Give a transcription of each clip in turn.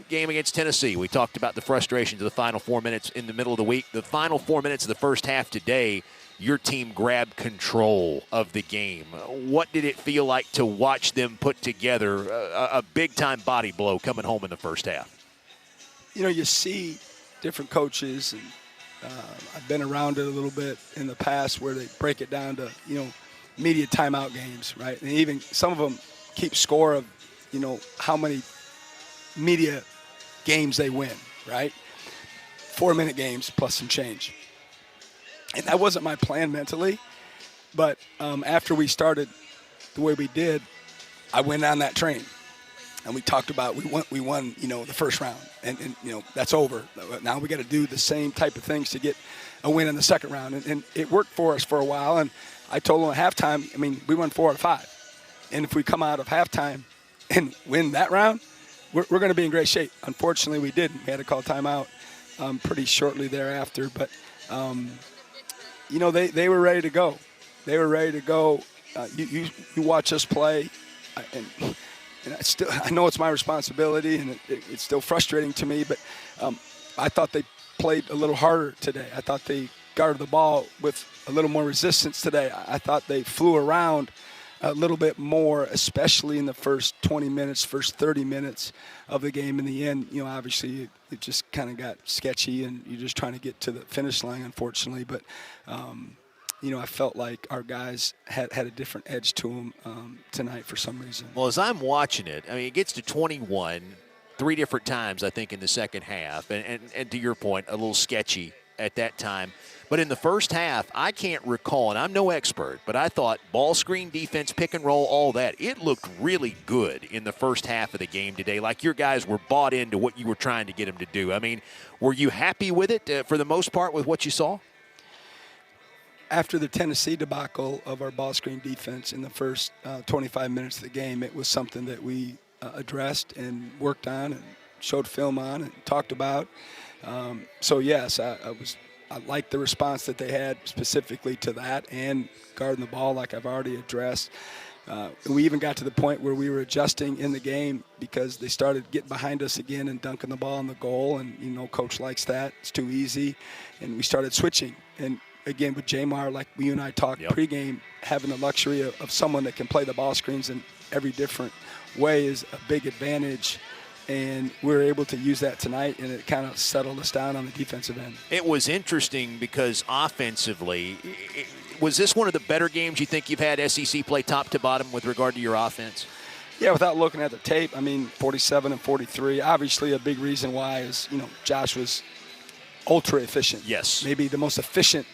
game against Tennessee. We talked about the frustrations of the final 4 minutes in the middle of the week. The final 4 minutes of the first half today, your team grabbed control of the game. What did it feel like to watch them put together a big-time body blow coming home in the first half? You know, you see different coaches, and I've been around it a little bit in the past where they break it down to, media timeout games, right? And even some of them keep score of, how many media games they win, right? 4-minute games plus some change. And that wasn't my plan mentally, but after we started the way we did, I went on that train. And we talked about we won the first round, and that's over. Now we got to do the same type of things to get a win in the second round, and it worked for us for a while. And I told them at halftime, we won 4 out of 5, and if we come out of halftime and win that round, we're going to be in great shape. Unfortunately, we didn't. We had to call timeout pretty shortly thereafter, but they were ready to go. They were ready to go. You watch us play, and I know it's my responsibility, and it's still frustrating to me, but I thought they played a little harder today. I thought they guarded the ball with a little more resistance today. I thought they flew around a little bit more, especially in the first 20 minutes, first 30 minutes of the game. In the end, obviously it just kind of got sketchy, and you're just trying to get to the finish line, unfortunately. But I felt like our guys had a different edge to them tonight for some reason. Well, as I'm watching it, it gets to 21 3 different times, I think, in the second half. And to your point, a little sketchy at that time. But in the first half, I can't recall, and I'm no expert, but I thought ball screen defense, pick and roll, all that, it looked really good in the first half of the game today. Like your guys were bought into what you were trying to get them to do. Were you happy with it for the most part with what you saw? After the Tennessee debacle of our ball screen defense in the first 25 minutes of the game, it was something that we addressed and worked on and showed film on and talked about. So, yes, I liked the response that they had specifically to that and guarding the ball like I've already addressed. We even got to the point where we were adjusting in the game because they started getting behind us again and dunking the ball on the goal, and, Coach likes that. It's too easy. And we started switching. And again, with Jamar, like you and I talked pregame, having the luxury of someone that can play the ball screens in every different way is a big advantage. And we were able to use that tonight, and it kind of settled us down on the defensive end. It was interesting because offensively, was this one of the better games you think you've had SEC play top to bottom with regard to your offense? Yeah, without looking at the tape, 47 and 43. Obviously, a big reason why is, Josh was ultra efficient. Yes. Maybe the most efficient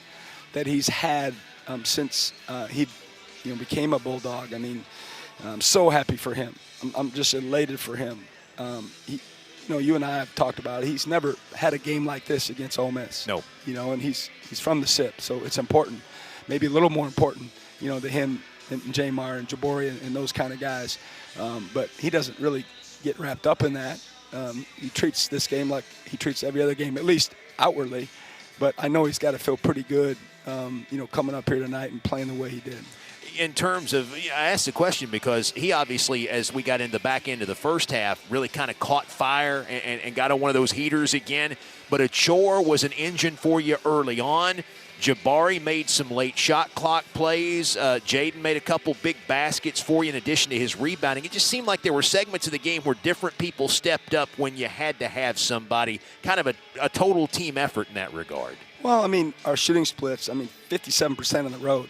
that he's had since he became a Bulldog. I'm so happy for him. I'm just elated for him. You and I have talked about it. He's never had a game like this against Ole Miss. No. And he's from the SIP, so it's important, maybe a little more important, to him and Jamar and Jabori and those kind of guys. But he doesn't really get wrapped up in that. He treats this game like he treats every other game, at least outwardly. But I know he's got to feel pretty good, coming up here tonight and playing the way he did. In terms of, I asked the question because he obviously, as we got in the back end of the first half, really kind of caught fire and got on one of those heaters again. But Achor was an engine for you early on. Jabari made some late shot clock plays. Jaden made a couple big baskets for you in addition to his rebounding. It just seemed like there were segments of the game where different people stepped up when you had to have somebody, kind of a total team effort in that regard. Well, our shooting splits, 57% on the road.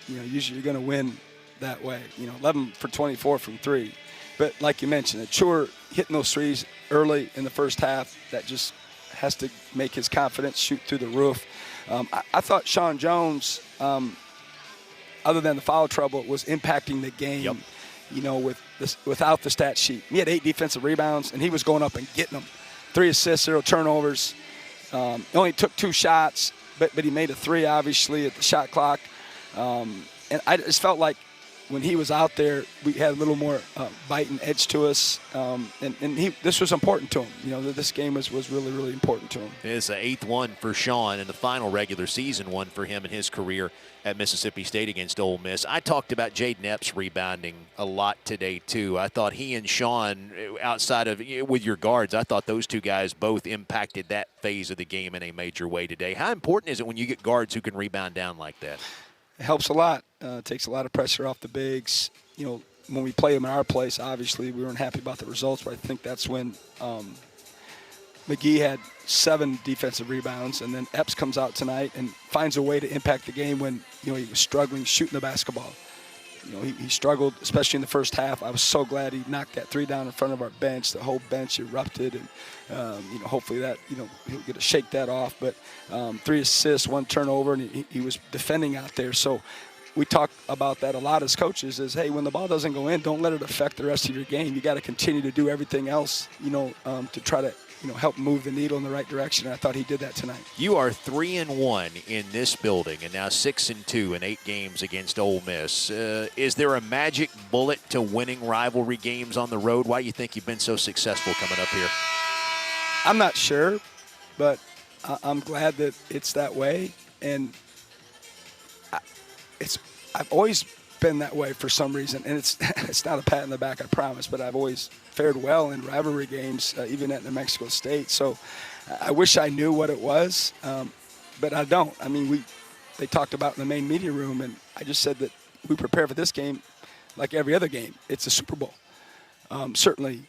Usually you're going to win that way. 11 for 24 from 3. But like you mentioned, Achor hitting those threes early in the first half, that just has to make his confidence shoot through the roof. I thought Sean Jones, other than the foul trouble, was impacting the game, without the stat sheet. He had 8 defensive rebounds, and he was going up and getting them. 3 assists, 0 turnovers. He only took 2 shots, but he made a 3, obviously, at the shot clock. And I just felt like when he was out there, we had a little more bite and edge to us, this was important to him. You know, this game was really, really important to him. It's the 8th one for Sean and the final regular season one for him in his career at Mississippi State against Ole Miss. I talked about Jaden Epps rebounding a lot today, too. I thought he and Sean, outside of with your guards, I thought those two guys both impacted that phase of the game in a major way today. How important is it when you get guards who can rebound down like that? It helps a lot. It takes a lot of pressure off the bigs. You know, when we play them in our place, obviously we weren't happy about the results, but I think that's when McGee had 7 defensive rebounds, and then Epps comes out tonight and finds a way to impact the game when, you know, he was struggling shooting the basketball. You know, he struggled, especially in the first half. I was so glad he knocked that 3 down in front of our bench. The whole bench erupted, and you know, hopefully that, you know, he'll get to shake that off. But 3 assists, 1 turnover, and he was defending out there. So we talk about that a lot as coaches. Is, hey, when the ball doesn't go in, don't let it affect the rest of your game. You got to continue to do everything else, you know, to try to, you know, help move the needle in the right direction. And I thought he did that tonight. You are 3-1 in this building, and now 6-2 in 8 games against Ole Miss. Is there a magic bullet to winning rivalry games on the road? Why do you think you've been so successful coming up here? I'm not sure, but I'm glad that it's that way, and I've always been that way for some reason, and it's not a pat in the back, I promise, but I've always fared well in rivalry games, even at New Mexico State. So I wish I knew what it was, but I don't. I mean, they talked about in the main media room, and I just said that we prepare for this game like every other game. It's a Super Bowl. Certainly,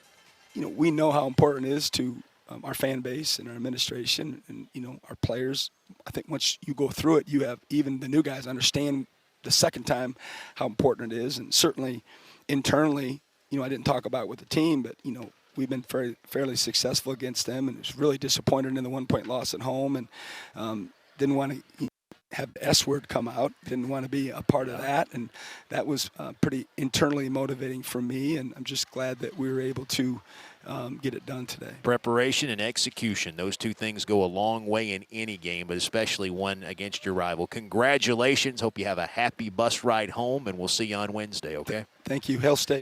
you know, we know how important it is to our fan base and our administration and, you know, our players. I think once you go through it, you have even the new guys understand the second time how important it is. And certainly internally, you know, I didn't talk about it with the team, but, you know, we've been fairly successful against them, and was really disappointed in the 1-point loss at home, and didn't want to have the S word come out, didn't want to be a part of that, and that was pretty internally motivating for me, and I'm just glad that we were able to get it done today. Preparation and execution, those two things go a long way in any game, but especially one against your rival. Congratulations. Hope you have a happy bus ride home, and we'll see you on Wednesday, okay? Thank you. Hail State.